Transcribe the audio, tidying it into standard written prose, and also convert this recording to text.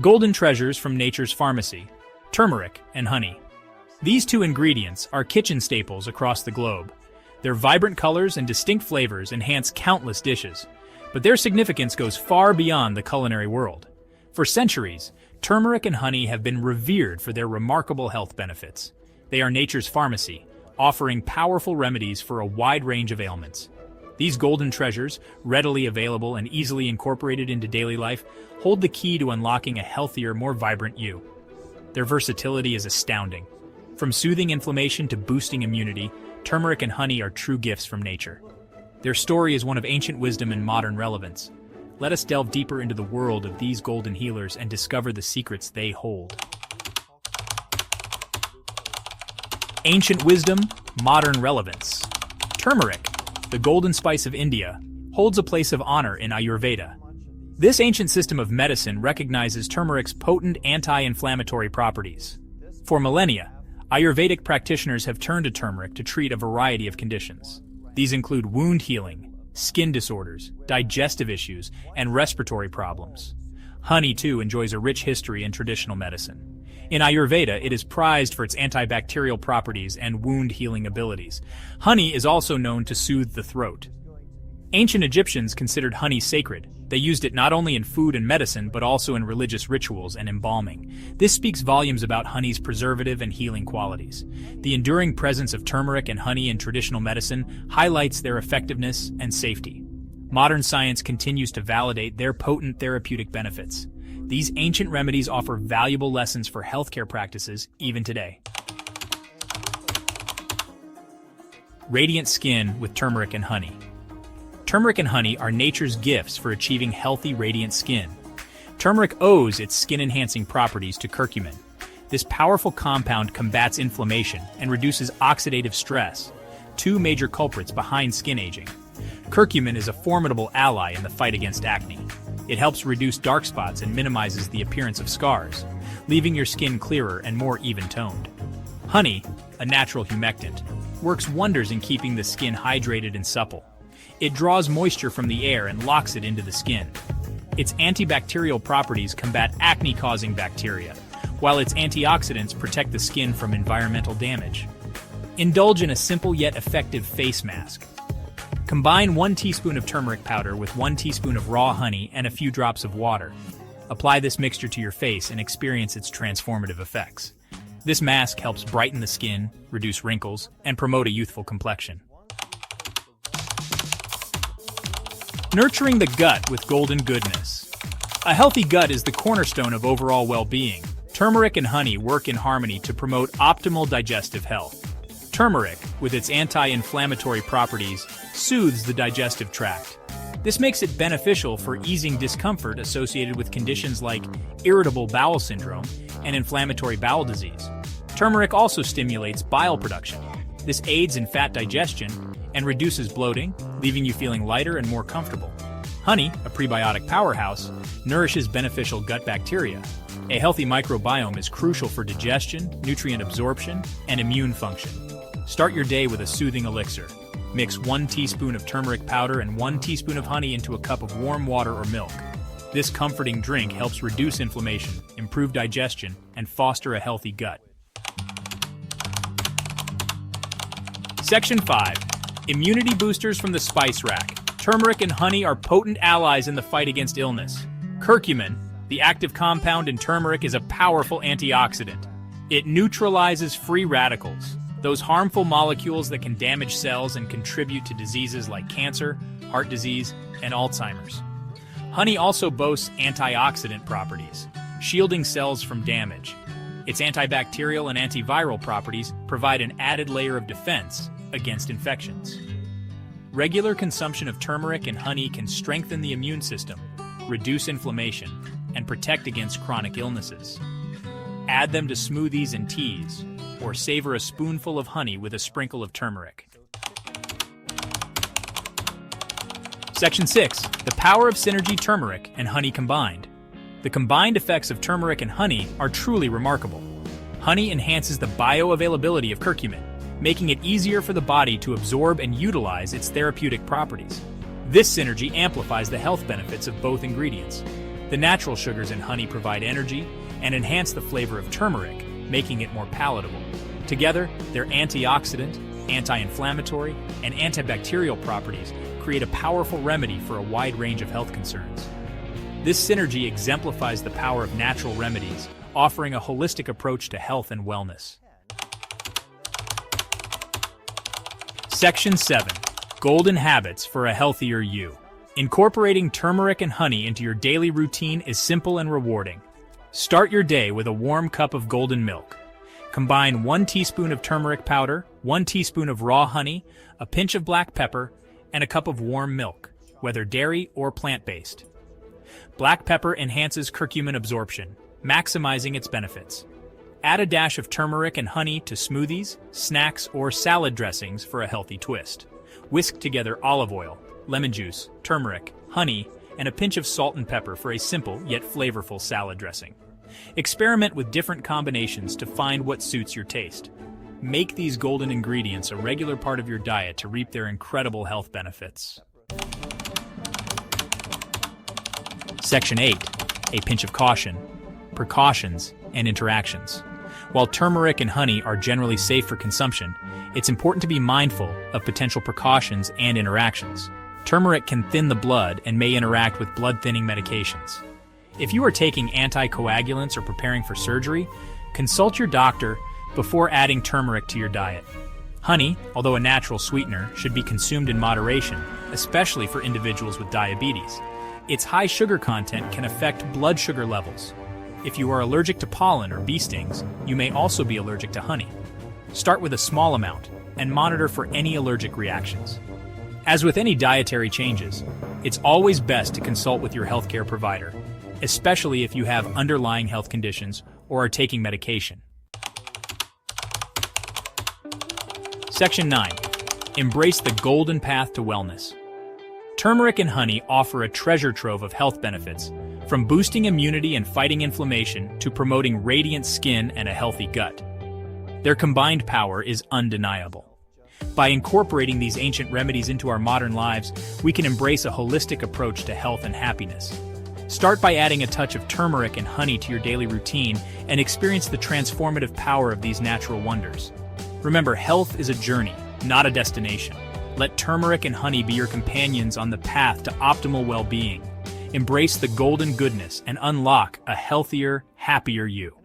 Golden treasures from nature's pharmacy, turmeric and honey. These two ingredients are kitchen staples across the globe. Their vibrant colors and distinct flavors enhance countless dishes, but their significance goes far beyond the culinary world. For centuries, turmeric and honey have been revered for their remarkable health benefits. They are nature's pharmacy, offering powerful remedies for a wide range of ailments. These golden treasures, readily available and easily incorporated into daily life, hold the key to unlocking a healthier, more vibrant you. Their versatility is astounding. From soothing inflammation to boosting immunity, turmeric and honey are true gifts from nature. Their story is one of ancient wisdom and modern relevance. Let us delve deeper into the world of these golden healers and discover the secrets they hold. Ancient wisdom, modern relevance. Turmeric, the golden spice of India, holds a place of honor in Ayurveda. This ancient system of medicine recognizes turmeric's potent anti-inflammatory properties. For millennia, Ayurvedic practitioners have turned to turmeric to treat a variety of conditions. These include wound healing, skin disorders, digestive issues, and respiratory problems. Honey, too, enjoys a rich history in traditional medicine. In Ayurveda, it is prized for its antibacterial properties and wound-healing abilities. Honey is also known to soothe the throat. Ancient Egyptians considered honey sacred. They used it not only in food and medicine, but also in religious rituals and embalming. This speaks volumes about honey's preservative and healing qualities. The enduring presence of turmeric and honey in traditional medicine highlights their effectiveness and safety. Modern science continues to validate their potent therapeutic benefits. These ancient remedies offer valuable lessons for healthcare practices even today. Radiant skin with turmeric and honey. Turmeric and honey are nature's gifts for achieving healthy, radiant skin. Turmeric owes its skin-enhancing properties to curcumin. This powerful compound combats inflammation and reduces oxidative stress, two major culprits behind skin aging. Curcumin is a formidable ally in the fight against acne. It helps reduce dark spots and minimizes the appearance of scars, leaving your skin clearer and more even-toned. Honey, a natural humectant, works wonders in keeping the skin hydrated and supple. It draws moisture from the air and locks it into the skin. Its antibacterial properties combat acne-causing bacteria, while its antioxidants protect the skin from environmental damage. Indulge in a simple yet effective face mask. Combine 1 teaspoon of turmeric powder with 1 teaspoon of raw honey and a few drops of water. Apply this mixture to your face and experience its transformative effects. This mask helps brighten the skin, reduce wrinkles, and promote a youthful complexion. Nurturing the gut with golden goodness. A healthy gut is the cornerstone of overall well-being. Turmeric and honey work in harmony to promote optimal digestive health. Turmeric, with its anti-inflammatory properties, soothes the digestive tract. This makes it beneficial for easing discomfort associated with conditions like irritable bowel syndrome and inflammatory bowel disease. Turmeric also stimulates bile production. This aids in fat digestion and reduces bloating, leaving you feeling lighter and more comfortable. Honey, a prebiotic powerhouse, nourishes beneficial gut bacteria. A healthy microbiome is crucial for digestion, nutrient absorption, and immune function. Start your day with a soothing elixir. Mix 1 teaspoon of turmeric powder and 1 teaspoon of honey into a cup of warm water or milk. This comforting drink helps reduce inflammation, improve digestion, and foster a healthy gut. Section 5. Immunity boosters from the spice rack. Turmeric and honey are potent allies in the fight against illness. Curcumin, the active compound in turmeric, is a powerful antioxidant. It neutralizes free radicals, those harmful molecules that can damage cells and contribute to diseases like cancer, heart disease, and Alzheimer's. Honey also boasts antioxidant properties, shielding cells from damage. Its antibacterial and antiviral properties provide an added layer of defense against infections. Regular consumption of turmeric and honey can strengthen the immune system, reduce inflammation, and protect against chronic illnesses. Add them to smoothies and teas, or savor a spoonful of honey with a sprinkle of turmeric. Section 6. The power of synergy. Turmeric and honey combined. The combined effects of turmeric and honey are truly remarkable. Honey enhances the bioavailability of curcumin, making it easier for the body to absorb and utilize its therapeutic properties. This synergy amplifies the health benefits of both ingredients. The natural sugars in honey provide energy and enhance the flavor of turmeric, making it more palatable. Together, their antioxidant, anti-inflammatory, and antibacterial properties create a powerful remedy for a wide range of health concerns. This synergy exemplifies the power of natural remedies, offering a holistic approach to health and wellness. Section 7. Golden Habits for a Healthier You. Incorporating turmeric and honey into your daily routine is simple and rewarding. Start your day with a warm cup of golden milk. Combine 1 teaspoon of turmeric powder, 1 teaspoon of raw honey, a pinch of black pepper, and a cup of warm milk, whether dairy or plant-based. Black pepper enhances curcumin absorption, maximizing its benefits. Add a dash of turmeric and honey to smoothies, snacks, or salad dressings for a healthy twist. Whisk together olive oil, lemon juice, turmeric, honey, and a pinch of salt and pepper for a simple yet flavorful salad dressing. Experiment with different combinations to find what suits your taste. Make these golden ingredients a regular part of your diet to reap their incredible health benefits. Section 8. A pinch of caution. Precautions and interactions. While turmeric and honey are generally safe for consumption, it's important to be mindful of potential precautions and interactions. Turmeric can thin the blood and may interact with blood-thinning medications. If you are taking anticoagulants or preparing for surgery, consult your doctor before adding turmeric to your diet. Honey, although a natural sweetener, should be consumed in moderation, especially for individuals with diabetes. Its high sugar content can affect blood sugar levels. If you are allergic to pollen or bee stings, you may also be allergic to honey. Start with a small amount and monitor for any allergic reactions. As with any dietary changes, it's always best to consult with your healthcare provider, especially if you have underlying health conditions or are taking medication. Section 9. Embrace the golden path to wellness. Turmeric and honey offer a treasure trove of health benefits, from boosting immunity and fighting inflammation to promoting radiant skin and a healthy gut. Their combined power is undeniable. By incorporating these ancient remedies into our modern lives, we can embrace a holistic approach to health and happiness. Start by adding a touch of turmeric and honey to your daily routine and experience the transformative power of these natural wonders. Remember, health is a journey, not a destination. Let turmeric and honey be your companions on the path to optimal well-being. Embrace the golden goodness and unlock a healthier, happier you.